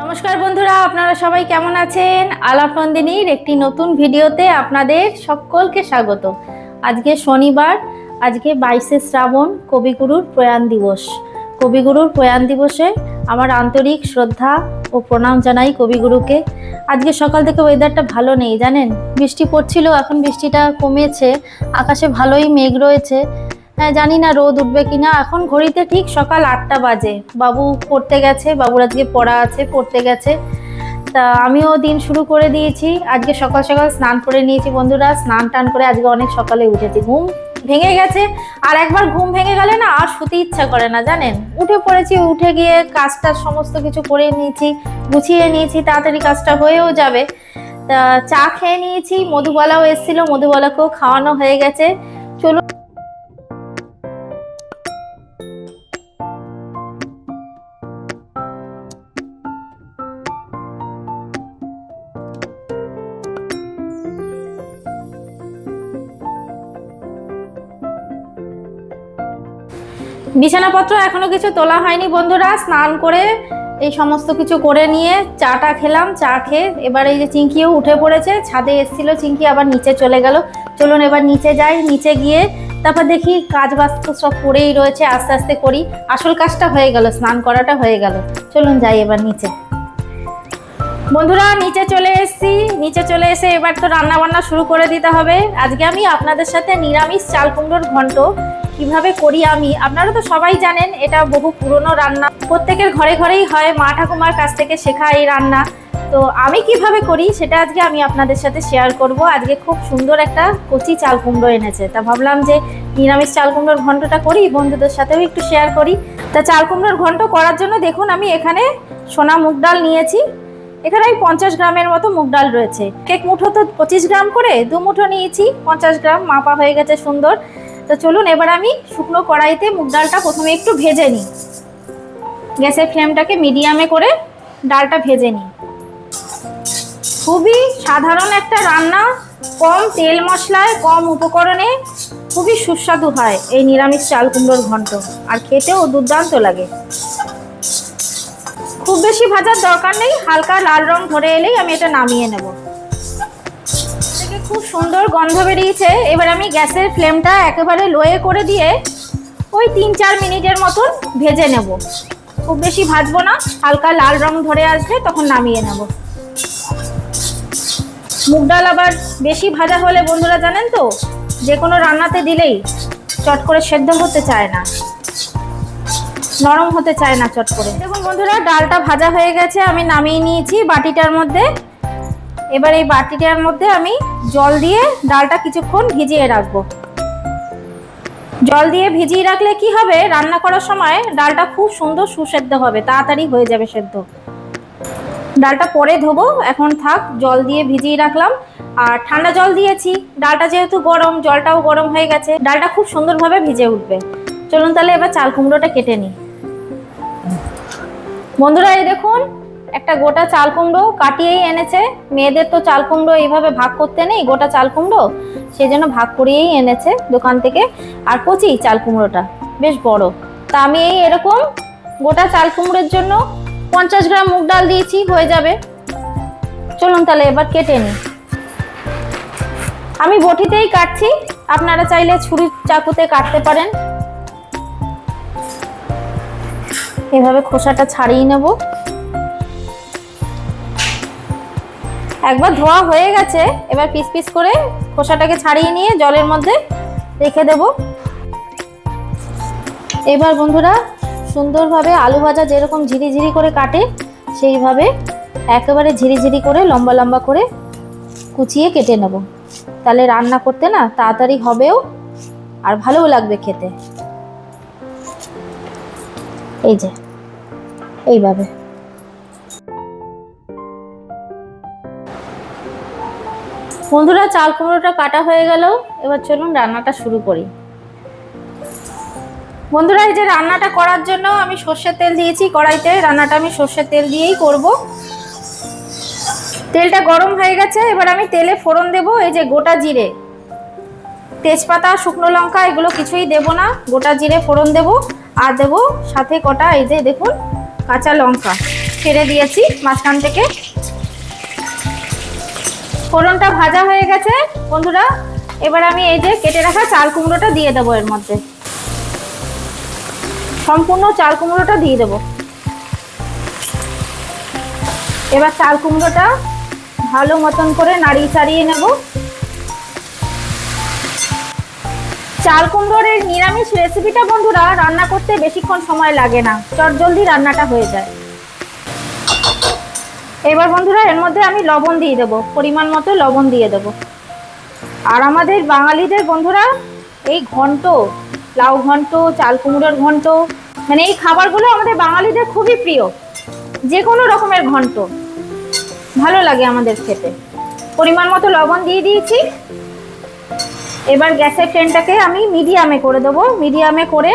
নমস্কার বন্ধুরা, আপনারা সবাই কেমন আছেন? আলাপ নন্দিনীর একটি নতুন ভিডিওতে আপনাদের সকলকে স্বাগত। আজকে শনিবার, আজকে 22শে শ্রাবণ, কবিগুরুর প্রয়াণ দিবস। কবিগুরুর প্রয়াণ দিবসে আমার আন্তরিক শ্রদ্ধা ও প্রণাম জানাই কবিগুরুকে। আজকে সকাল থেকে ওয়েদারটা ভালো নেই, জানেন, বৃষ্টি পড়ছিল, এখন বৃষ্টিটা কমেছে, আকাশে ভালোই মেঘ রয়েছে। জানি না রোদ উঠবে কিনা। এখন ঘড়িতে ঠিক সকাল 8টা বাজে। বাবু পড়তে গেছে, বাবুর আজকে পড়া আছে, পড়তে গেছে। তা আমিও দিন শুরু করে দিয়েছি। আজকে সকাল সকাল স্নান করে নিয়েছি বন্ধুরা, স্নান টান করে আজকে অনেক সকালে উঠেছি। ঘুম ভেঙে গেছে, আর একবার ঘুম ভেঙে গেলে না আর শুতে ইচ্ছা করে না, জানেন। উঠে পড়েছি, উঠে গিয়ে কাজটা সমস্ত কিছু করে নিয়েছি, গুছিয়ে নিয়েছি, তাড়াতাড়ি কাজটা হয়েও যাবে। তা চা খেয়ে নিয়েছি, মধুবালাও এসেছিল, মধুবালাকেও খাওয়ানো হয়ে গেছে। চলুন বিছানাপত্র এখনো কিছু তোলা হয়নি বন্ধুরা। স্নান করে এই সমস্ত কিছু করে নিয়ে চাটা খেলাম। চা খেয়ে এবার এই যে চিঙ্কিও উঠে পড়েছে, ছাদে এসেছিল চিঙ্কি, আবার নিচে চলে গেল। চলুন এবার নিচে যাই, নিচে গিয়ে তারপর দেখি কাজ বাস্তু সব পড়েই রয়েছে, আস্তে আস্তে করি। আসল কাজটা হয়ে গেল, স্নান করাটা হয়ে গেল। চলুন যাই এবার নিচে। বন্ধুরা নিচে চলে এসেছি, নিচে চলে এসে এবার তো রান্না বান্না শুরু করে দিতে হবে। আজকে আমি আপনাদের সাথে নিরামিষ চাল কুমড়োর ঘন্ট কিভাবে করি আপনারা তো সবাই জানেন, এটা বহু পুরনো রান্না, প্রত্যেকের ঘরে ঘরেই হয়, মা ঠাকুমার কাছ থেকে শেখা এই রান্না। তো আমি কিভাবে করি সেটা আজকে আমি আপনাদের সাথে শেয়ার করব। আজকে খুব সুন্দর একটা কচি চাল কুমড়ো এনেছে, তা ভাবলাম যে নিরামিষ চাল কুমড়োর ঘন্টটা করি, বন্ধুদের সাথেও একটু শেয়ার করি। তা চাল কুমড়োর ঘন্ট করার জন্য দেখুন আমি এখানে সোনা মুগ ডাল নিয়েছি। এখানে ওই 50 গ্রামের মতো মুগ ডাল রয়েছে। এক মুঠো তো 25 গ্রাম করে, 2 মুঠো নিয়েছি, 50 গ্রাম মাপা হয়ে গেছে সুন্দর। তো চলুন এবার আমি শুকনো কড়াইতে মুগ ডালটা প্রথমে একটু ভেজে নিই। গ্যাসের ফ্লেমটাকে মিডিয়ামে করে ডালটা ভেজে নিই। খুবই সাধারণ একটা রান্না, কম তেল মশলায়, কম উপকরণে খুবই সুস্বাদু হয় এই নিরামিষ চাল কুমড়োর ঘন্ট, আর খেতেও দুর্দান্ত লাগে। খুব বেশি ভাজার দরকার নেই, হালকা লাল রং ধরে এলেই আমি এটা নামিয়ে নেব। থেকে খুব সুন্দর গন্ধ বেরিয়েছে। এবার আমি গ্যাসের ফ্লেমটা একেবারে লোয়ে করে দিয়ে ওই 3-4 মিনিটের মতন ভেজে নেব। খুব বেশি ভাজবো না, হালকা লাল রং ধরে আসবে তখন নামিয়ে নেব। মুগ ডাল আবার বেশি ভাজা হলে বন্ধুরা জানেন তো, যে কোনো রান্নাতে দিলেই চট করে সেদ্ধ হতে চায় না, নরম হতে চায় না চট করে। দেখুন বন্ধুরা ডালটা ভাজা হয়ে গেছে, আমি নামিয়ে নিয়েছি বাটিটার মধ্যে। এবার এই বাটিটার মধ্যে আমি জল দিয়ে ডালটা কিছুক্ষণ ভিজিয়ে রাখবো। জল দিয়ে ভিজিয়ে রাখলে কি হবে, রান্না করার সময় ডালটা খুব সুন্দর সুসেদ্ধ হবে, তাড়াতাড়ি হয়ে যাবে সেদ্ধ। ডালটা পরে ধোবো, এখন থাক, জল দিয়ে ভিজিয়ে রাখলাম। আর ঠান্ডা জল দিয়েছি, ডালটা যেহেতু গরম, জলটাও গরম হয়ে গেছে, ডালটা খুব সুন্দরভাবে ভিজে উঠবে। চলুন তাহলে এবার চাল কুমড়োটা কেটে নিই। বন্ধুরা এই দেখুন একটা গোটা চাল কুমড়ো কাটিয়েই এনেছে। মেয়েদের তো চাল কুমড়ো এইভাবে ভাগ করতে নেই, গোটা চাল কুমড়ো সেই জন্য ভাগ করিয়েই এনেছে দোকান থেকে। আর কচি চাল কুমড়োটা বেশ বড়। তা আমি এই এরকম গোটা চাল কুমড়োর জন্য 50 গ্রাম মুগ ডাল দিয়েছি, হয়ে যাবে। চলুন তাহলে এবার কেটে নিই। আমি বটিতেই কাটছি, আপনারা চাইলে ছুরি চাকুতে কাটতে পারেন। এভাবে খোসাটা ছাড়িয়ে নেব। একবার ধোয়া হয়ে গেছে, এবার পিস পিস করে খোসাটাকে ছাড়িয়ে নিয়ে জলের মধ্যে রেখে দেব। এবার বন্ধুরা সুন্দরভাবে আলু ভাজা যেরকম ঝিরিঝিরি করে কাটে সেইভাবে একেবারে ঝিরিঝিরি করে লম্বা লম্বা করে কুচিয়ে কেটে নেব। তাহলে রান্না করতে না তাড়াতাড়ি হবেও, আর ভালোও লাগবে খেতে। এই যে এইভাবে। বন্ধুরা চাল কুমড়োটা কাটা হয়ে গেল, এবার চলুন রান্নাটা শুরু করি। বন্ধুরা এই যে রান্নাটা করার জন্য আমি সর্ষের তেল দিয়েছি কড়াইতে। রান্নাটা আমি সর্ষের তেল দিয়েই করব। তেলটা গরম হয়ে গেছে, এবার আমি তেলে ফোড়ন দেব। এই যে গোটা জিরে, তেজপাতা, শুকনো লঙ্কা এগুলো কিছুই দেব না, গোটা জিরে ফোড়ন দেব। আর দেব সাথে কটা এই যে দেখুন কাঁচা লঙ্কা, ছেড়ে দিয়েছি মাঝখান থেকে। ফোড়নটা ভাজা হয়ে গেছে বন্ধুরা, এবার আমি এই যে কেটে রাখা চাল কুমড়োটা দিয়ে দেবো এর মধ্যে। সম্পূর্ণ চাল কুমড়োটা দিয়ে দেবো। এবার চাল কুমড়োটা ভালো মতন করে নাড়িয়ে চাড়িয়ে নেব। চাল কুমড়োর এই নিরামিষ রেসিপিটা বন্ধুরা রান্না করতে বেশিক্ষণ সময় লাগে না, চটজলদি রান্নাটা হয়ে যায়। এবার বন্ধুরা এর মধ্যে আমি লবণ দিয়ে দেবো, পরিমাণ মতো লবণ দিয়ে দেবো। আর আমাদের বাঙালিদের বন্ধুরা এই ঘন্ট, লাউ ঘন্ট, চাল কুমড়োর ঘন্ট, মানে এই খাবারগুলো আমাদের বাঙালিদের খুবই প্রিয়। যে কোনো রকমের ঘন্ট ভালো লাগে আমাদের খেতে। পরিমাণ মতো লবণ দিয়ে দিয়েছি। এবার গ্যাসের ফ্লেমটাকে আমি মিডিয়ামে করে দেবো। মিডিয়ামে করে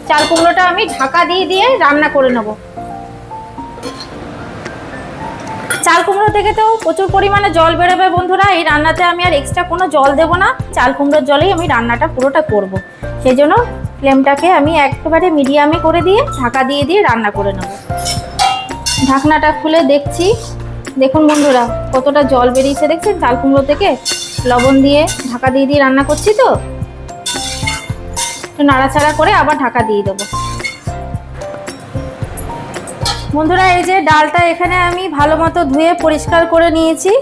চাল কুমড়োটা আমি ঢাকা দিয়ে দিয়ে রান্না করে নেব। চাল কুমড়ো থেকে তো প্রচুর পরিমাণে জল বেরোবে বন্ধুরা, এই রান্নাতে আমি আর এক্সট্রা কোনো জল দেব না, চাল কুমড়োর জলেই আমি রান্নাটা পুরোটা করব। সেই জন্য ফ্লেমটাকে আমি একেবারে মিডিয়ামে করে দিয়ে ঢাকা দিয়ে দিয়ে রান্না করে নেব। ঢাকনাটা খুলে দেখছি, দেখুন বন্ধুরা কতটা জল বেরিয়েছে দেখছেন চাল কুমড়ো থেকে। লবণ দিয়ে ঢাকা দিয়ে দিয়ে রান্না করছি তো, একটু নাড়াচাড়া করে আবার ঢাকা দিয়ে দেবো। বন্ধুরা এই যে ডালটা এখানে আমি ভালো মতো ধুয়ে পরিষ্কার করে নিয়েছি।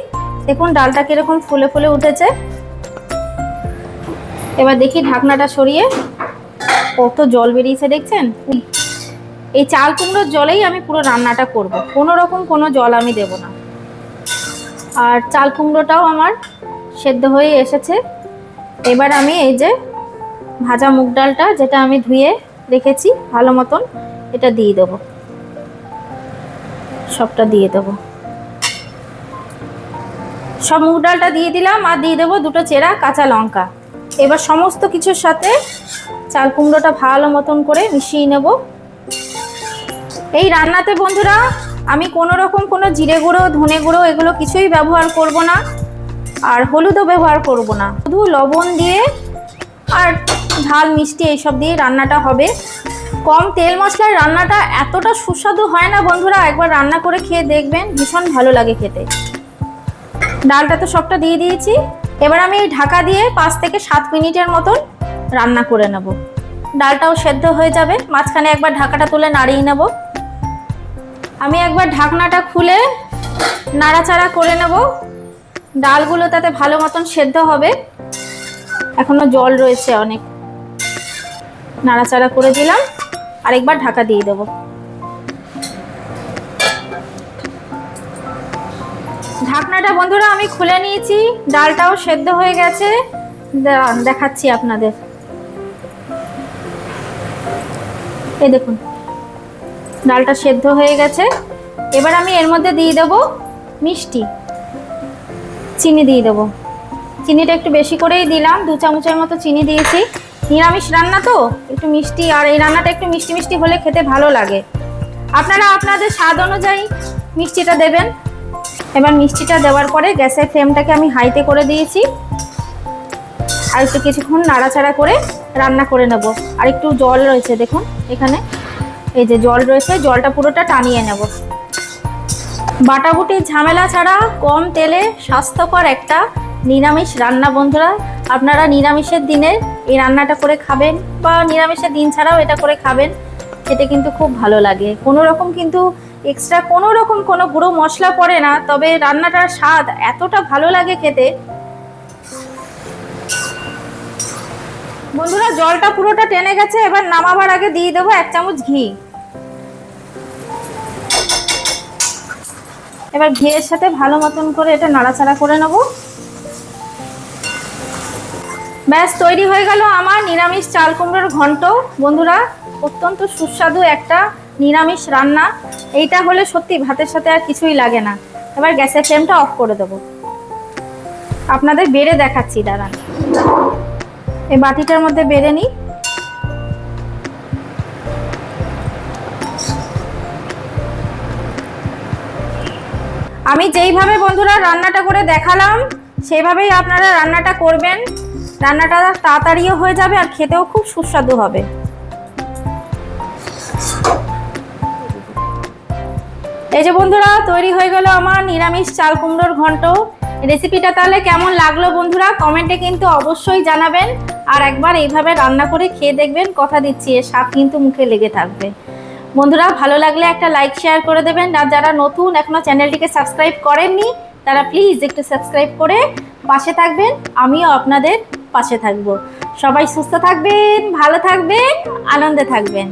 দেখুন ডালটা কিরকম ফুলে ফুলে উঠেছে। এবার দেখি ঢাকনাটা সরিয়ে, কত জল বেরিয়েছে দেখছেন। এই চাল কুমড়োর জলেই আমি পুরো রান্নাটা করব, কোনো রকম কোনো জল আমি দেব না। আর চাল কুমড়োটাও আমার সেদ্ধ হয়ে এসেছে। এবার আমি এই যে ভাজা মুগ ডালটা, যেটা আমি ধুয়ে রেখেছি ভালো মতন, এটা দিয়ে দেবো। সবটা দিয়ে দেবো, সব মুগ ডালটা দিয়ে দিলাম। আর দিয়ে দেবো দুটো চেরা কাঁচা লঙ্কা। এবার সমস্ত কিছুর সাথে চাল কুমড়োটা ভালো মতন করে মিশিয়ে নেব। এই রান্নাতে বন্ধুরা আমি কোনো রকম কোনো জিরে গুঁড়ো, ধনে গুঁড়ো এগুলো কিছুই ব্যবহার করব না, আর হলুদও ব্যবহার করব না। শুধু লবণ দিয়ে আর ঝাল মিষ্টি এইসব দিয়ে রান্নাটা হবে। কম তেল মশলার রান্নাটা এতটা সুস্বাদু হয় না বন্ধুরা, একবার রান্না করে খেয়ে দেখবেন, ভীষণ ভালো লাগে খেতে। ডালটা তো সবটা দিয়ে দিয়েছি। এবার আমি ঢাকা দিয়ে 5 থেকে 7 মিনিটের মতন রান্না করে নেব। ডালটাও সেদ্ধ হয়ে যাবে, মাঝখানে একবার ঢাকাটা তুলে নাড়িয়ে নেব। আমি একবার ঢাকনাটা খুলে নাড়াচাড়া করে নেব। ডালগুলো তাতে ভালো মতন সেদ্ধ হবে, এখনো জল রয়েছে অনেক। নাড়াচাড়া করে দিলাম, আরেকবার ঢাকা দিয়ে দেব। ঢাকনাটা বন্ধুরা আমি খুলে নিয়েছি, ডালটাও সেদ্ধ হয়ে গেছে, দেখাচ্ছি আপনাদের। এই দেখুন ডালটা সেদ্ধ হয়ে গেছে। এবার আমি এর মধ্যে দিয়ে দেব মিষ্টি, চিনি দিয়ে দেবো। চিনিটা একটু বেশি করেই দিলাম, 2 চামচের মতো চিনি দিয়েছি। নিরামিষ রান্না তো একটু মিষ্টি, আর এই রান্নাটা একটু মিষ্টি মিষ্টি হলে খেতে ভালো লাগে। আপনারা আপনাদের স্বাদ অনুযায়ী মিষ্টিটা দেবেন। এবার মিষ্টিটা দেওয়ার পরে গ্যাসের ফ্লেমটাকে আমি হাইতে করে দিয়েছি। আর একটু কিছুক্ষণ নাড়াচাড়া করে রান্না করে নেব। আর একটু জল রয়েছে দেখুন এখানে, এই যে জল রয়েছে, জলটা পুরোটা টানিয়ে নেব। বাটাবুটির ঝামেলা ছাড়া কম তেলে স্বাস্থ্যকর একটা নিরামিষ রান্না বন্ধুরা। আপনারা নিরামিষের দিনে এই রান্নাটা করে খাবেন, বা নিরামিষের দিন ছাড়াও এটা করে খাবেন, খেতে কিন্তু খুব ভালো লাগে। কোনো রকম কিন্তু এক্সট্রা কোনো রকম কোনো গুঁড়ো মশলা পড়ে না, তবে রান্নাটার স্বাদ এতটা ভালো লাগে খেতে। বন্ধুরা জলটা পুরোটা টেনে গেছে। এবার নামাবার আগে দিয়ে দেবো 1 চামচ ঘি। এবার ঘিয়ের সাথে ভালো মতন করে এটা নাড়াচাড়া করে নেব। ব্যাস তৈরি হয়ে গেল আমার নিরামিষ চাল কুমড়োর ঘন্ট বন্ধুরা। অত্যন্ত সুস্বাদু একটা নিরামিষ রান্না। এইটা হলে সত্যি ভাতের সাথে আর কিছুই লাগে না। এবার গ্যাসের ফ্লেমটা অফ করে দেবো। আপনাদের বেড়ে দেখাচ্ছি, দাঁড়ান। এই বাটিটার মধ্যে বেড়ে নিই। আমি যেইভাবে বন্ধুরা রান্নাটা করে দেখালাম সেইভাবেই আপনারা রান্নাটা করবেন। রান্নাটা তাড়াতাড়িও হয়ে যাবে আর খেতেও খুব সুস্বাদু হবে। এই যে বন্ধুরা তৈরি হয়ে গেল আমার নিরামিষ চাল কুমড়োর ঘন্ট। রেসিপিটা তাহলে কেমন লাগলো বন্ধুরা কমেন্টে কিন্তু অবশ্যই জানাবেন, আর একবার এইভাবে রান্না করে খেয়ে দেখবেন, কথা দিচ্ছি এর স্বাদ কিন্তু মুখে লেগে থাকবে। বন্ধুরা ভালো লাগলে একটা লাইক শেয়ার করে দেবেন, আর যারা নতুন এখনো চ্যানেলটিকে সাবস্ক্রাইব করেননি তারা প্লিজ একটু সাবস্ক্রাইব করে পাশে থাকবেন, আমিও আপনাদের পাশে থাকবো। সবাই সুস্থ থাকবেন, ভালো থাকবেন, আনন্দে থাকবেন।